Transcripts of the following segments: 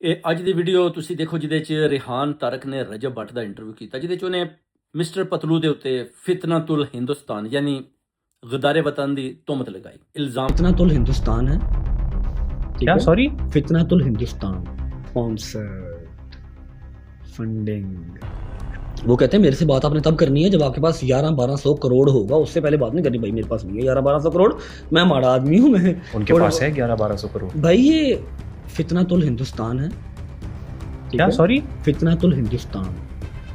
ਇਹ ਅੱਜ ਦੀ ਵੀਡੀਓ ਤੁਸੀਂ ਦੇਖੋ ਜਿਹਦੇ 'ਚ ਰਿਹਾਨ ਤਾਰਕ ਨੇ ਰਜਬ ਭੱਟ ਦਾ ਇੰਟਰਵਿਊ ਕੀਤਾ, ਜਿਹਦੇ 'ਚ ਉਹਨੇ ਮਿਸਟਰ ਪਤਲੂ ਦੇ ਉੱਤੇ ਫਿਤਨਤੁਲ ਹਿੰਦੁਸਤਾਨ ਯਾਨੀ ਗਦਾਰੇ वतन ਦੀ ਤੁਹਮਤ ਲਗਾਈ। ਇਲਜ਼ਾਮ फितनातुल हिंदुस्तान है। ठीक क्या है? सॉरी फितनातुल हिंदुस्तान स्पॉन्सर्ड फंडिंग। वो कहते हैं मेरे से बात आपने तब करनी है जब आपके पास 11-1200 करोड़ होगा, उससे पहले बात नहीं करनी। भाई मेरे पास नहीं है 11-1200 करोड़, मैं माड़ा आदमी हूँ। मैं उनके पास है 11-1200 करोड़। भाई ये फितनातुल हिंदुस्तान है। ठीक क्या है? सॉरी फितनातुल हिंदुस्तान,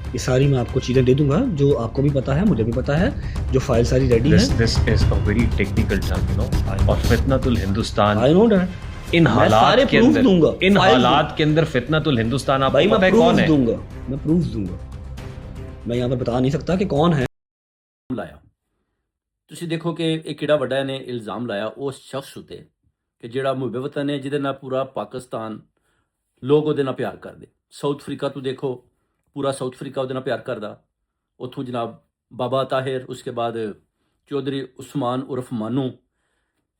ये सारी मैं आपको चीज़ें दे दूंगा जो आपको भी पता है, मुझे भी पता है। जो फाइल सारी रेडी है। This is a very technical term, you know. और फितनतुल हिंदुस्तान आई नो डैट। इन मैं हालात सारे के proof अंदर दूंगा, इन फाइल हालात के अंदर फितनतुल हिंदुस्तान भाई आपको मैं पता है कौन प्रूफ है? दूंगा, मैं प्रूफ दूंगा। मैं यहाँ पे बता नहीं सकता कि कौन है। ਲਾਇਆ। ਤੁਸੀਂ ਦੇਖੋ ਕਿ ਇਹ ਕਿਹੜਾ ਵੱਡਾ ਨੇ ਇਲਜ਼ਾਮ ਲਾਇਆ ਉਸ ਸ਼ਖਸ ਉਤੇ ਕਿ ਜਿਹੜਾ ਮੁਹੱਬੇ ਵਤਨ ਹੈ, ਜਿਹਦੇ ਨਾਲ ਪੂਰਾ ਪਾਕਿਸਤਾਨ ਲੋਕ ਉਹਦੇ ਨਾਲ ਪਿਆਰ ਕਰਦੇ। ਸਾਊਥ ਅਫਰੀਕਾ ਤੋਂ ਦੇਖੋ, ਪੂਰਾ ਸਾਊਥ ਅਫਰੀਕਾ ਉਹਦੇ ਨਾਲ ਪਿਆਰ ਕਰਦਾ। ਉੱਥੋਂ ਜਨਾਬ ਬਾਬਾ ਤਾਹਿਰ, ਉਸਕੇ ਬਾਅਦ ਚੌਧਰੀ ਉਸਮਾਨ ਉਰਫ ਮਾਨੂ,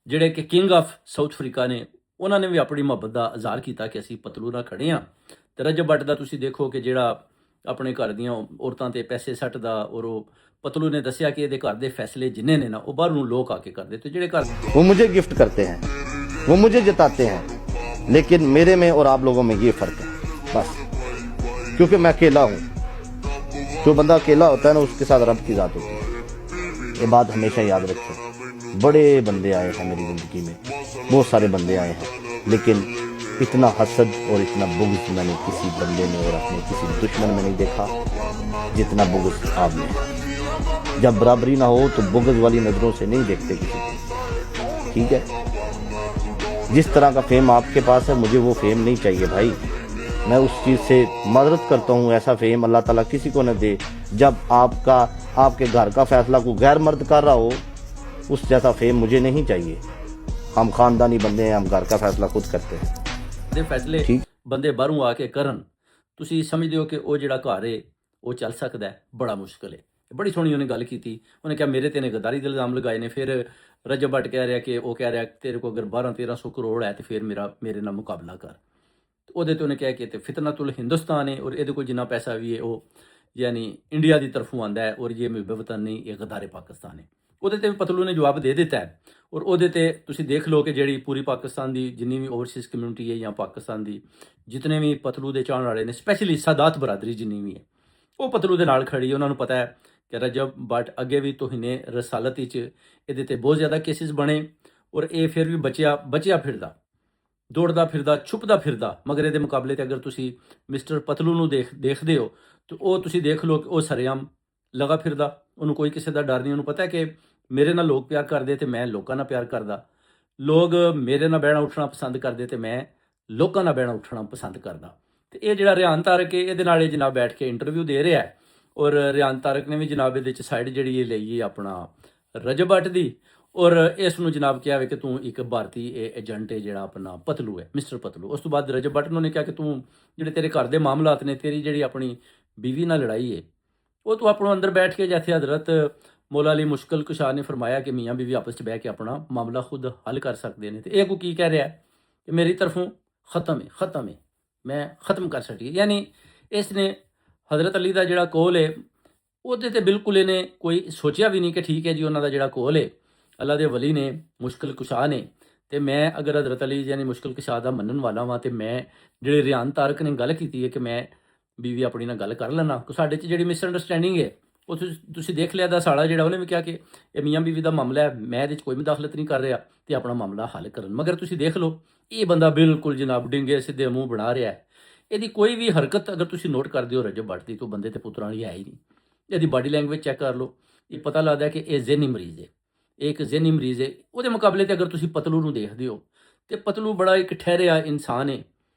ਜਿਹੜੇ ਕਿ ਕਿੰਗ ਆਫ ਸਾਊਥ ਅਫਰੀਕਾ ਨੇ, ਉਹਨਾਂ ਨੇ ਵੀ ਆਪਣੀ ਮੁਹੱਬਤ ਦਾ ਇਜ਼ਹਾਰ ਕੀਤਾ ਕਿ ਅਸੀਂ ਪਤਲੂ ਨਾਲ ਖੜੇ ਹਾਂ। ਤੇ ਰਜਬ ਭੱਟ ਦਾ ਤੁਸੀਂ ਦੇਖੋ ਕਿ ਜਿਹੜਾ ਆਪਣੇ ਘਰ ਦੀਆਂ ਔਰਤਾਂ ਤੇ ਪੈਸੇ ਸੱਟਦਾ, ਔਰ ਉਹ ਪਤਲੂ ਨੇ ਦੱਸਿਆ ਕਿ ਇਹਦੇ ਘਰ ਦੇ ਫੈਸਲੇ ਜਿੰਨੇ ਨੇ ਨਾ ਉਹ ਬਾਹਰੋਂ ਲੋਕ ਆ ਕੇ ਕਰਦੇ। ਤੇ ਜਿਹੜੇ ਘਰ वो मुझे गिफ्ट करते हैं, वो मुझे जिताते हैं, लेकिन मेरे में और आप लोगों में ये फ़र्क है बस। क्योंकि मैं अकेला हूँ। जो बंदा अकेला होता है ना, उसके साथ रब की ज़ात होती है। ये बात हमेशा याद रखें। बड़े बंदे आए हैं मेरी ज़िंदगी में, बहुत सारे बंदे आए हैं, लेकिन इतना हसद और इतना बुग़्ज़ मैंने किसी बंदे में और अपने किसी दुश्मन में नहीं देखा जितना बुग़्ज़ आप में। जब बराबरी ना हो तो बुग़्ज़ वाली नज़रों से नहीं देखते किसी को, ठीक है? जिस तरह का फेम आपके पास है, मुझे वो फेम नहीं चाहिए भाई। मैं उस चीज़ से मदद करता हूँ। ऐसा फेम अल्लाह ताला किसी को न दे। जब आपके घर का फैसला कोई गैर मर्द कर रहा हो, उस जैसा फेम मुझे नहीं चाहिए। हम ख़ानदानी बंदे हैं, हम घर का फैसला खुद करते हैं। ਦੇ ਫੈਸਲੇ ਠੀਕ। ਬੰਦੇ ਬਾਹਰੋਂ ਆ ਕੇ ਕਰਨ, ਤੁਸੀਂ ਸਮਝਦੇ ਹੋ ਕਿ ਉਹ ਜਿਹੜਾ ਘਰ ਹੈ ਉਹ ਚੱਲ ਸਕਦਾ ਹੈ? ਬੜਾ ਮੁਸ਼ਕਲ ਹੈ। ਬੜੀ ਸੋਹਣੀ ਉਹਨੇ ਗੱਲ ਕੀਤੀ। ਉਹਨੇ ਕਿਹਾ ਮੇਰੇ ਤੇ ਨੇ ਗਦਾਰੀ ਦੇ ਇਲਜ਼ਾਮ ਲਗਾਏ ਨੇ। ਫਿਰ ਰਜਬ ਭੱਟ ਕਹਿ ਰਿਹਾ ਕਿ ਉਹ ਕਹਿ ਰਿਹਾ ਤੇਰੇ ਕੋਲ ਅਗਰ 1200-1300 ਕਰੋੜ ਹੈ ਤੇ ਫਿਰ ਮੇਰੇ ਨਾਲ ਮੁਕਾਬਲਾ ਕਰ। ਉਹਦੇ ਤੇ ਉਹਨੇ ਕਿਹਾ ਕਿ ਤੇ ਫਿਤਨਤੁਲ ਹਿੰਦੁਸਤਾਨ ਹੈ, ਔਰ ਇਹਦੇ ਕੋਲ ਜਿੰਨਾ ਪੈਸਾ ਵੀ ਹੈ ਉਹ ਯਾਨੀ ਇੰਡੀਆ ਦੀ ਤਰਫੋਂ ਆਂਦਾ ਹੈ, ਔਰ ਇਹ ਮੁਹੱਬੇ ਵਤਨ ਨਹੀਂ, ਇਹ ਗਦਾਰੇ ਪਾਕਿਸਤਾਨ ਹੈ। ਉਹਦੇ ਤੇ ਵੀ ਪਤਲੂ ਨੇ ਜਵਾਬ ਦੇ ਦਿੱਤਾ ਹੈ। ਔਰ ਉਹਦੇ ਤੇ ਤੁਸੀਂ ਦੇਖ ਲਓ ਕਿ ਜਿਹੜੀ ਪੂਰੀ ਪਾਕਿਸਤਾਨ ਦੀ ਜਿੰਨੀ ਵੀ ਓਵਰਸੀਜ਼ ਕਮਿਊਨਿਟੀ ਹੈ ਜਾਂ ਪਾਕਿਸਤਾਨ ਦੀ ਜਿਤਨੇ ਵੀ ਪਤਲੂ ਦੇ ਚਾਹਣ ਵਾਲੇ ਨੇ, ਸਪੈਸ਼ਲੀ ਸਾਦਾਤ ਬਰਾਦਰੀ ਜਿੰਨੀ ਵੀ ਹੈ, ਉਹ ਪਤਲੂ ਦੇ ਨਾਲ ਖੜੀ ਹੈ। ਉਹਨਾਂ ਨੂੰ ਪਤਾ ਹੈ ਕਿ ਰਜਬ ਭੱਟ ਅੱਗੇ ਵੀ ਤੋਹੀਨੇ ਰਸਾਲਤ ਵਿੱਚ ਇਹਦੇ ਤੇ ਬਹੁਤ ਜ਼ਿਆਦਾ ਕੇਸਿਸ ਬਣੇ, ਔਰ ਇਹ ਫਿਰ ਵੀ ਬਚਿਆ ਫਿਰਦਾ, ਦੌੜਦਾ ਫਿਰਦਾ, ਛੁਪਦਾ ਫਿਰਦਾ। ਮਗਰ ਇਹਦੇ ਮੁਕਾਬਲੇ ਤੇ ਅਗਰ ਤੁਸੀਂ ਮਿਸਟਰ ਪਤਲੂ ਨੂੰ ਦੇਖਦੇ ਹੋ ਤਾਂ ਉਹ ਤੁਸੀਂ ਦੇਖ ਲਓ ਕਿ ਉਹ ਸਰੇਆਮ ਲਗਾ ਫਿਰਦਾ। ਉਹਨੂੰ ਕੋਈ ਕਿਸੇ ਦਾ ਡਰ ਨਹੀਂ। ਉਹਨੂੰ ਪਤਾ ਹੈ ਕਿ ਮੇਰੇ ਨਾਲ ਲੋਕ ਪਿਆਰ ਕਰਦੇ ਤੇ ਮੈਂ ਲੋਕਾਂ ਨਾਲ ਪਿਆਰ ਕਰਦਾ। ਲੋਕ ਮੇਰੇ ਨਾਲ ਬਹਿਣਾ ਉੱਠਣਾ ਪਸੰਦ ਕਰਦੇ ਤੇ ਮੈਂ ਲੋਕਾਂ ਨਾਲ ਬਹਿਣਾ ਉੱਠਣਾ ਪਸੰਦ ਕਰਦਾ। ਤੇ ਇਹ ਜਿਹੜਾ ਰਿਹਾਨ ਤਾਰਕ ਹੈ, ਇਹਦੇ ਨਾਲ ਇਹ ਜਨਾਬ ਬੈਠ ਕੇ ਇੰਟਰਵਿਊ ਦੇ ਰਿਹਾ ਹੈ। ਔਰ ਰਿਹਾਨ ਤਾਰਕ ਨੇ ਵੀ ਜਨਾਬ ਇਹਦੇ 'ਚ ਸਾਈਡ ਜਿਹੜੀ ਇਹ ਲਈ ਹੈ ਆਪਣਾ ਰਜਬ ਭੱਟ ਦੀ, ਔਰ ਇਸ ਨੂੰ ਜਨਾਬ ਕਿਹਾ ਵੇ ਕਿ ਤੂੰ ਇੱਕ ਭਾਰਤੀ ਏਜੰਟ ਹੈ ਜਿਹੜਾ ਆਪਣਾ ਪਤਲੂ ਹੈ, ਮਿਸਟਰ ਪਤਲੂ। ਉਸ ਤੋਂ ਬਾਅਦ ਰਜਬ ਭੱਟ ਨੂੰ ਨੇ ਕਿਹਾ ਕਿ ਤੂੰ ਜਿਹੜੇ ਤੇਰੇ ਘਰ ਦੇ ਮਾਮਲਾਤ ਨੇ, ਤੇਰੀ ਜਿਹੜੀ ਆਪਣੀ ਬੀਵੀ ਨਾਲ ਲੜਾਈ ਹੈ, ਉਹ ਤੂੰ ਆਪਣਾ ਅੰਦਰ ਬੈਠ ਕੇ, ਜੈਸੇ ਹਜ਼ਰਤ ਮੌਲਾ ਅਲੀ ਮੁਸ਼ਕਿਲ ਕੁਸ਼ਾ ਨੇ ਫਰਮਾਇਆ ਕਿ ਮੀਆਂ ਬੀਵੀ ਆਪਸ 'ਚ ਬਹਿ ਕੇ ਆਪਣਾ ਮਾਮਲਾ ਖੁਦ ਹੱਲ ਕਰ ਸਕਦੇ ਨੇ। ਤੇ ਇਹ ਕੋ ਕੀ ਕਹਿ ਰਿਹਾ ਕਿ ਮੇਰੀ ਤਰਫੋਂ ਖਤਮ ਹੈ, ਮੈਂ ਖਤਮ ਕਰ ਸਕੀ। ਯਾਨੀ ਇਸ ਨੇ ਹਜ਼ਰਤ ਅਲੀ ਦਾ ਜਿਹੜਾ ਕੋਲ ਹੈ ਉਹਦੇ ਤੇ ਬਿਲਕੁਲ ਇਹਨੇ ਕੋਈ ਸੋਚਿਆ ਵੀ ਨਹੀਂ ਕਿ ਠੀਕ ਹੈ ਜੀ, ਉਹਨਾਂ ਦਾ ਜਿਹੜਾ ਕੋਲ ਹੈ ਅੱਲਾ ਦੇ ਵਲੀ ਨੇ, ਮੁਸ਼ਕਿਲ ਕੁਸ਼ਾ ਨੇ, ਤੇ ਮੈਂ ਅਗਰ ਹਜ਼ਰਤ ਅਲੀ ਯਾਨੀ ਮੁਸ਼ਕਿਲ ਕੁਸ਼ਾ ਦਾ ਮੰਨਣ ਵਾਲਾ ਵਾਂ, ਤੇ ਮੈਂ ਜਿਹੜੇ ਰਿਹਾਨ ਤਾਰਕ ਨੇ ਗੱਲ ਕੀਤੀ ਹੈ ਕਿ ਮੈਂ ਬੀਵੀ ਆਪਣੀ ਨਾਲ ਗੱਲ ਕਰ ਲੈਣਾ, ਕਿ ਸਾਡੇ 'ਚ ਜਿਹੜੀ ਮਿਸਅੰਡਰਸਟੈਂਡਿੰਗ ਹੈ ਉਹ ਤੁਸੀਂ ਦੇਖ ਲਿਆ ਦਾ ਸਾਲਾ ਜਿਹੜਾ ਉਹਨੇ ਵੀ ਕਿਹਾ ਕਿ ਇਹ ਮੀਆਂ ਬੀਵੀ ਦਾ ਮਾਮਲਾ ਹੈ, ਮੈਂ ਇਹਦੇ 'ਚ ਕੋਈ ਮੁਦਾਖਲਤ ਨਹੀਂ ਕਰ ਰਿਹਾ ਤੇ ਆਪਣਾ ਮਾਮਲਾ ਹੱਲ ਕਰਨ। ਮਗਰ ਤੁਸੀਂ ਦੇਖ ਲਓ ਇਹ ਬੰਦਾ ਬਿਲਕੁਲ ਜਨਾਬ ਡਿੰਗੇ ਸਿੱਧੇ ਮੂੰਹ ਬਣਾ ਰਿਹਾ ਹੈ। ਇਹਦੀ ਕੋਈ ਵੀ ਹਰਕਤ ਅਗਰ ਤੁਸੀਂ ਨੋਟ ਕਰਦੇ ਹੋ ਰਜਬ ਭੱਟ ਦੀ, ਤੋਂ ਬੰਦੇ ਤੇ ਪੁੱਤਰਾਂ ਵਾਲੀ ਹੈ ਹੀ ਨਹੀਂ। ਇਹਦੀ ਬਾਡੀ ਲੈਂਗੁਏਜ ਚੈੱਕ ਕਰ ਲਓ, ਇਹ ਪਤਾ ਲੱਗਦਾ ਕਿ ਇਹ ਜ਼ਿਹਨੀ ਮਰੀਜ਼ ਹੈ, ਇਹ ਇੱਕ ਜ਼ਿਹਨੀ ਮਰੀਜ਼ ਹੈ। ਉਹਦੇ ਮੁਕਾਬਲੇ ਤੇ ਅਗਰ ਤੁਸੀਂ ਪਤਲੂ ਨੂੰ ਦੇਖਦੇ ਹੋ ਤੇ ਪਤਲੂ ਬੜਾ ਇੱਕ ਠਹਿਰਿਆ ਇਨਸਾਨ ਹੈ,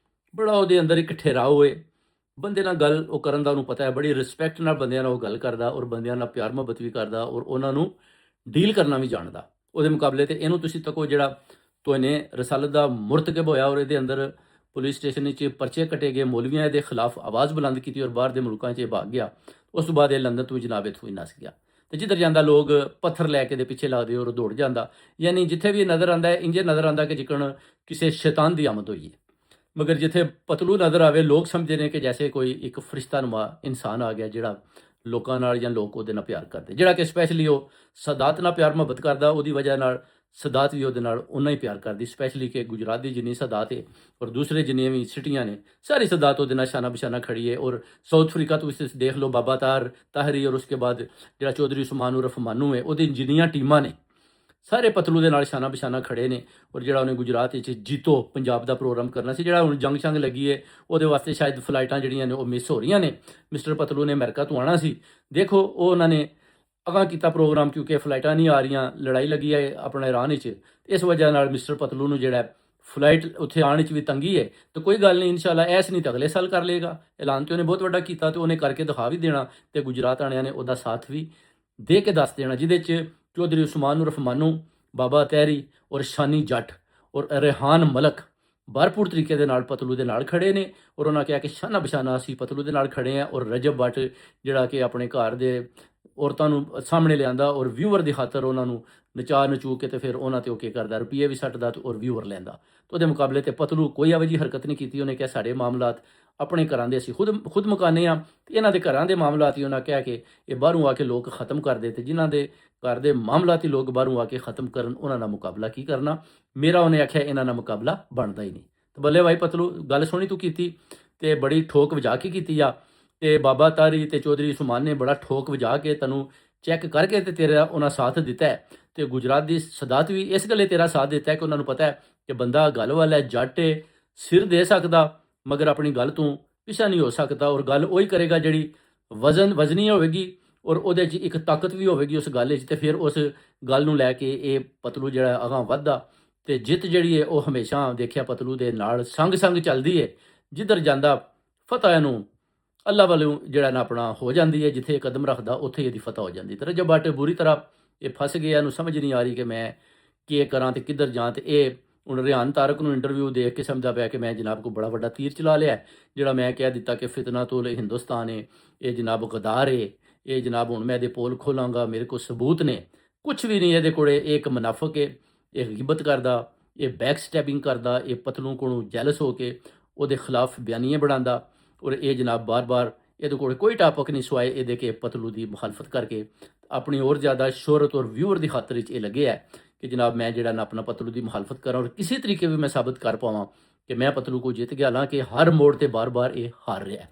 ਬੜਾ ਉਹਦੇ ਅੰਦਰ ਇੱਕ ਠਹਿਰਾਓ ਹੈ। ਬੰਦੇ ਨਾਲ ਗੱਲ ਉਹ ਕਰਨ ਦਾ ਉਹਨੂੰ ਪਤਾ ਹੈ, ਬੜੀ ਰਿਸਪੈਕਟ ਨਾਲ ਬੰਦਿਆਂ ਨਾਲ ਉਹ ਗੱਲ ਕਰਦਾ, ਔਰ ਬੰਦਿਆਂ ਨਾਲ ਪਿਆਰ ਮੁਹੱਬਤ ਵੀ ਕਰਦਾ, ਔਰ ਉਹਨਾਂ ਨੂੰ ਡੀਲ ਕਰਨਾ ਵੀ ਜਾਣਦਾ। ਉਹਦੇ ਮੁਕਾਬਲੇ ਤੇ ਇਹਨੂੰ ਤੁਸੀਂ ਤੱਕੋ ਜਿਹੜਾ ਤੋਇਨੇ ਰਸਾਲਤ ਦਾ ਮੁਰਤਕਬ ਹੋਇਆ, ਔਰ ਇਹਦੇ ਅੰਦਰ ਪੁਲਿਸ ਸਟੇਸ਼ਨ ਵਿੱਚ ਪਰਚੇ ਕੱਟੇ ਗਏ, ਮੌਲਵੀਆਂ ਇਹਦੇ ਖਿਲਾਫ ਆਵਾਜ਼ ਬੁਲੰਦ ਕੀਤੀ, ਔਰ ਬਾਹਰ ਦੇ ਮੁਲਕਾਂ 'ਚ ਇਹ ਭਾਗ ਗਿਆ। ਉਸ ਤੋਂ ਬਾਅਦ ਇਹ ਲੰਦਨ ਤੋਂ ਜਨਾਬ ਇੱਥੋਂ ਹੀ ਨੱਸ ਗਿਆ, ਤੇ ਜਿੱਧਰ ਜਾਂਦਾ ਲੋਕ ਪੱਥਰ ਲੈ ਕੇ ਦੇ ਪਿੱਛੇ ਲੱਗਦੇ ਔਰ ਦੌੜ ਜਾਂਦਾ। ਯਾਨੀ ਜਿੱਥੇ ਵੀ ਇਹ ਨਜ਼ਰ ਆਉਂਦਾ ਹੈ, ਇੰਜੇ ਨਜ਼ਰ ਆਉਂਦਾ ਕਿ ਜਿਕਣ ਕਿਸੇ ਸ਼ੈਤਾਨ ਦੀ ਆਮਦ ਹੋਈ ਹੈ। ਮਗਰ ਜਿੱਥੇ ਪਤਲੂ ਨਜ਼ਰ ਆਵੇ ਲੋਕ ਸਮਝਦੇ ਨੇ ਕਿ ਜੈਸੇ ਕੋਈ ਇੱਕ ਫਰਿਸ਼ਤਾਨੁਮਾ ਇਨਸਾਨ ਆ ਗਿਆ ਜਿਹੜਾ ਲੋਕਾਂ ਨਾਲ ਜਾਂ ਲੋਕ ਉਹਦੇ ਨਾਲ ਪਿਆਰ ਕਰਦੇ, ਜਿਹੜਾ ਕਿ ਸਪੈਸ਼ਲੀ ਉਹ ਸਦਾਤ ਨਾਲ ਪਿਆਰ ਮੁਹੱਬਤ ਕਰਦਾ, ਉਹਦੀ ਵਜ੍ਹਾ ਨਾਲ ਸਦਾਤ ਵੀ ਉਹਦੇ ਨਾਲ ਉਨਾ ਹੀ ਪਿਆਰ ਕਰਦੀ। ਸਪੈਸ਼ਲੀ ਕਿ ਗੁਜਰਾਤ ਦੀ ਜਿੰਨੀ ਸਦਾਤ ਹੈ ਔਰ ਦੂਸਰੇ ਜਿੰਨੀਆਂ ਵੀ ਸਿਟੀਆਂ ਨੇ ਸਾਰੀ ਸਦਾਤ ਉਹਦੇ ਨਾਲ ਸ਼ਾਨਾ ਬਿਸ਼ਾਨਾ ਖੜੀ ਹੈ। ਔਰ ਸਾਊਥ ਅਫਰੀਕਾ ਤੁਸੀਂ ਦੇਖ ਲਓ ਬਾਬਾ ਤਾਹਰੀ ਔਰ ਉਸਕੇ ਬਾਅਦ ਜਿਹੜਾ ਚੌਧਰੀ ਉਸਮਾਨ ਉਰਫ ਮਾਨੂ ਹੈ, ਉਹਦੀ ਜਿੰਨੀਆਂ ਟੀਮਾਂ ਨੇ ਸਾਰੇ ਪਤਲੂ ਦੇ ਨਾਲ ਸ਼ਾਨਾ ਬਿਸ਼ਾਨਾ ਖੜੇ ਨੇ। ਔਰ ਜਿਹੜਾ ਉਹਨੇ ਗੁਜਰਾਤ ਵਿੱਚ ਜੀਤੋ ਪੰਜਾਬ ਦਾ ਪ੍ਰੋਗਰਾਮ ਕਰਨਾ ਸੀ, ਜਿਹੜਾ ਹੁਣ ਜੰਗ ਸ਼ੰਗ ਲੱਗੀ ਹੈ ਉਹਦੇ ਵਾਸਤੇ ਸ਼ਾਇਦ ਫਲਾਈਟਾਂ ਜਿਹੜੀਆਂ ਨੇ ਉਹ ਮਿਸ ਹੋ ਰਹੀਆਂ ਨੇ। ਮਿਸਟਰ ਪਤਲੂ ਨੇ ਅਮਰੀਕਾ ਤੋਂ ਆਉਣਾ ਸੀ, ਦੇਖੋ ਉਹ ਉਹਨਾਂ ਨੇ ਅਗਾਂਹ ਕੀਤਾ ਪ੍ਰੋਗਰਾਮ ਕਿਉਂਕਿ ਫਲਾਈਟਾਂ ਨਹੀਂ ਆ ਰਹੀਆਂ, ਲੜਾਈ ਲੱਗੀ ਹੈ ਆਪਣਾ ਇਰਾਨ ਵਿੱਚ। ਇਸ ਵਜ੍ਹਾ ਨਾਲ ਮਿਸਟਰ ਪਤਲੂ ਨੂੰ ਜਿਹੜਾ ਫਲਾਈਟ ਉੱਥੇ ਆਉਣ ਵਿੱਚ ਵੀ ਤੰਗੀ ਹੈ। ਤਾਂ ਕੋਈ ਗੱਲ ਨਹੀਂ, ਇਨਸ਼ਾਅੱਲਾ ਐਸ ਨਹੀਂ ਤਾਂ ਅਗਲੇ ਸਾਲ ਕਰ ਲਏਗਾ। ਐਲਾਨ ਤੇ ਉਹਨੇ ਬਹੁਤ ਵੱਡਾ ਕੀਤਾ ਤੇ ਉਹਨੇ ਕਰਕੇ ਦਿਖਾ ਵੀ ਦੇਣਾ ਤੇ ਗੁਜਰਾਤ ਵਾਲਿਆਂ ਨੇ ਉਹਦਾ ਸਾਥ ਵੀ ਦੇ ਕੇ ਦੱਸ ਦੇਣਾ, ਜਿਹਦੇ 'ਚ ਚੌਧਰੀ ਉਸਮਾਨ ਉਰਫ ਮਾਨੂ, ਬਾਬਾ ਤਹਿਰੀ ਔਰ ਸ਼ਾਨੀ ਜੱਟ ਔਰ ਰਿਹਾਨ ਮਲਕ ਭਰਪੂਰ ਤਰੀਕੇ ਦੇ ਨਾਲ ਪਤਲੂ ਦੇ ਨਾਲ ਖੜੇ ਨੇ। ਔਰ ਉਹਨਾਂ ਕਿਹਾ ਕਿ ਸ਼ਾਨਾ ਬਿਸ਼ਾਨਾ ਅਸੀਂ ਪਤਲੂ ਦੇ ਨਾਲ ਖੜੇ ਹਾਂ। ਔਰ ਰਜਬ ਭੱਟ ਜਿਹੜਾ ਕਿ ਆਪਣੇ ਘਰ ਦੇ ਔਰਤਾਂ ਨੂੰ ਸਾਹਮਣੇ ਲਿਆਂਦਾ ਔਰ ਵਿਊਅਰ ਦੀ ਖਾਤਰ ਉਹਨਾਂ ਨੂੰ ਨਚਾ ਨਚੂ ਕੇ ਤੇ ਫਿਰ ਉਹਨਾਂ ਤੇ ਉਹ ਕੀ ਕਰਦਾ, ਰੁਪਈਏ ਵੀ ਸੱਟਦਾ ਤੇ ਔਰ ਵਿਊਅਰ ਲੈਂਦਾ। ਤੇ ਉਹਦੇ ਮੁਕਾਬਲੇ ਤੇ ਪਤਲੂ ਕੋਈ ਇਹੋ ਜਿਹੀ ਹਰਕਤ ਨਹੀਂ ਕੀਤੀ। ਉਹਨੇ ਕਿਹਾ ਸਾਡੇ ਮਾਮਲਾਤ ਆਪਣੇ ਘਰਾਂ ਦੇ ਅਸੀਂ ਖੁਦ ਮੁਕਾਨੇ ਆ ਤੇ ਇਹਨਾਂ ਦੇ ਘਰਾਂ ਦੇ ਮਾਮਲਾਤ ਹੀ ਉਹਨਾਂ ਕਿਹਾ ਕਿ ਇਹ ਬਾਹਰੋਂ ਆ ਕੇ ਲੋਕ ਖਤਮ ਕਰਦੇ ਤੇ ਜਿਨ੍ਹਾਂ ਦੇ ਘਰ ਦੇ ਮਾਮਲਾਤੀ ਲੋਕ ਬਾਹਰੋਂ ਆ ਕੇ ਖਤਮ ਕਰਨ ਉਹਨਾਂ ਨਾਲ ਮੁਕਾਬਲਾ ਕੀ ਕਰਨਾ। ਮੇਰਾ ਉਹਨੇ ਆਖਿਆ ਇਹਨਾਂ ਨਾਲ ਮੁਕਾਬਲਾ ਬਣਦਾ ਹੀ ਨਹੀਂ। ਤੇ ਬੱਲੇ ਭਾਈ ਪਤਲੂ, ਗੱਲ ਸੋਹਣੀ ਤੂੰ ਕੀਤੀ ਤੇ ਬੜੀ ਠੋਕ ਵਜਾ ਕੇ ਕੀਤੀ ਆ। ਤੇ ਬਾਬਾ ਤਾਰੀ ਤੇ ਚੌਧਰੀ ਉਸਮਾਨ ਨੇ ਬੜਾ ਠੋਕ ਵਜਾ ਕੇ ਤੈਨੂੰ ਚੈੱਕ ਕਰਕੇ ਤੇ ਤੇਰਾ ਉਹਨਾਂ ਸਾਥ ਦਿੱਤਾ ਹੈ। ਤੇ ਗੁਜਰਾਤ ਦੀ ਸਦਾਤ ਵੀ ਇਸ ਗੱਲੇ ਤੇਰਾ ਸਾਥ ਦਿੱਤਾ ਹੈ ਕਿ ਉਹਨਾਂ ਨੂੰ ਪਤਾ ਹੈ ਕਿ ਬੰਦਾ ਗੱਲ ਵਾਲਾ ਹੈ, ਜੱਟ ਹੈ, ਸਿਰ ਦੇ ਸਕਦਾ ਮਗਰ ਆਪਣੀ ਗੱਲ ਤੋਂ ਪਿੱਛਾ ਨਹੀਂ ਹੋ ਸਕਦਾ। ਔਰ ਗੱਲ ਉਹੀ ਕਰੇਗਾ ਜਿਹੜੀ ਵਜ਼ਨੀ ਹੋਵੇਗੀ ਔਰ ਉਹਦੇ 'ਚ ਇੱਕ ਤਾਕਤ ਵੀ ਹੋਵੇਗੀ ਉਸ ਗੱਲ 'ਚ। ਤੇ ਫਿਰ ਉਸ ਗੱਲ ਨੂੰ ਲੈ ਕੇ ਇਹ ਪਤਲੂ ਜਿਹੜਾ ਅਗਾਂਹ ਵੱਧਦਾ ਤੇ ਜਿੱਤ ਜਿਹੜੀ ਹੈ ਉਹ ਹਮੇਸ਼ਾ ਦੇਖਿਆ ਪਤਲੂ ਦੇ ਨਾਲ ਸੰਗ ਚੱਲਦੀ ਹੈ। ਜਿੱਧਰ ਜਾਂਦਾ ਫਤਿਹ ਇਹਨੂੰ ਅੱਲਾ ਵੱਲੋਂ ਜਿਹੜਾ ਨਾ ਆਪਣਾ ਹੋ ਜਾਂਦੀ ਹੈ, ਜਿੱਥੇ ਇਹ ਕਦਮ ਰੱਖਦਾ ਉੱਥੇ ਇਹਦੀ ਫਤਿਹ ਹੋ ਜਾਂਦੀ। ਤੇ ਰਜਬ ਭੱਟ ਬੁਰੀ ਤਰ੍ਹਾਂ ਇਹ ਫਸ ਗਿਆ, ਇਹਨੂੰ ਸਮਝ ਨਹੀਂ ਆ ਰਹੀ ਕਿ ਮੈਂ ਕੀ ਕਰਾਂ ਤੇ ਕਿੱਧਰ ਜਾਂ। ਤੇ ਇਹ ਹੁਣ ਰਿਹਾਨ ਤਾਰਕ ਨੂੰ ਇੰਟਰਵਿਊ ਦੇਖ ਕੇ ਸਮਝਦਾ ਪਿਆ ਕਿ ਮੈਂ ਜਨਾਬ ਕੋ ਬੜਾ ਵੱਡਾ ਤੀਰ ਚਲਾ ਲਿਆ, ਜਿਹੜਾ ਮੈਂ ਕਹਿ ਦਿੱਤਾ ਕਿ ਫਿਤਨਾ ਤੋਂ ਹਿੰਦੁਸਤਾਨ ਹੈ, ਇਹ ਜਨਾਬ ਗਦਾਰ ਹੈ, ਇਹ ਜਨਾਬ ਹੁਣ ਮੈਂ ਇਹਦੇ ਪੋਲ ਖੋਲਾਂਗਾ, ਮੇਰੇ ਕੋਲ ਸਬੂਤ ਨੇ। ਕੁਛ ਵੀ ਨਹੀਂ ਇਹਦੇ ਕੋਲੇ। ਇਹ ਇੱਕ ਮੁਨਾਫਿਕ ਹੈ, ਇਹ ਗਿਬਤ ਕਰਦਾ, ਇਹ ਬੈਕ ਸਟੈਪਿੰਗ ਕਰਦਾ, ਇਹ ਪਤਲੂ ਕੋਲੋਂ ਜੈਲਸ ਹੋ ਕੇ ਉਹਦੇ ਖਿਲਾਫ ਬਿਆਨੀਆਂ ਬਣਾਉਂਦਾ। ਔਰ ਇਹ ਜਨਾਬ ਬਾਰ-ਬਾਰ ਇਹਦੇ ਕੋਲ ਕੋਈ ਟਾਪਕ ਨਹੀਂ ਸਵਾਏ ਇਹਦੇ ਕਿ ਪਤਲੂ ਦੀ ਮੁਖਾਲਫਤ ਕਰਕੇ ਆਪਣੀ ਹੋਰ ਜ਼ਿਆਦਾ ਸ਼ੋਹਰਤ ਔਰ ਵਿਊਅਰ ਦੀ ਖਾਤਰ ਵਿੱਚ ਇਹ ਲੱਗਿਆ ਹੈ ਕਿ ਜਨਾਬ ਮੈਂ ਜਿਹੜਾ ਨਾ ਆਪਣਾ ਪਤਲੂ ਦੀ ਮੁਖਾਲਫਤ ਕਰਾਂ ਔਰ ਕਿਸੇ ਤਰੀਕੇ ਵੀ ਮੈਂ ਸਾਬਤ ਕਰ ਪਾਵਾਂ ਕਿ ਮੈਂ ਪਤਲੂ ਕੋ ਜਿੱਤ ਗਿਆ। ਹਾਲਾਂਕਿ ਹਰ ਮੋੜ ਤੇ ਬਾਰ-ਬਾਰ ਇਹ ਹਾਰ ਰਿਹਾ ਹੈ।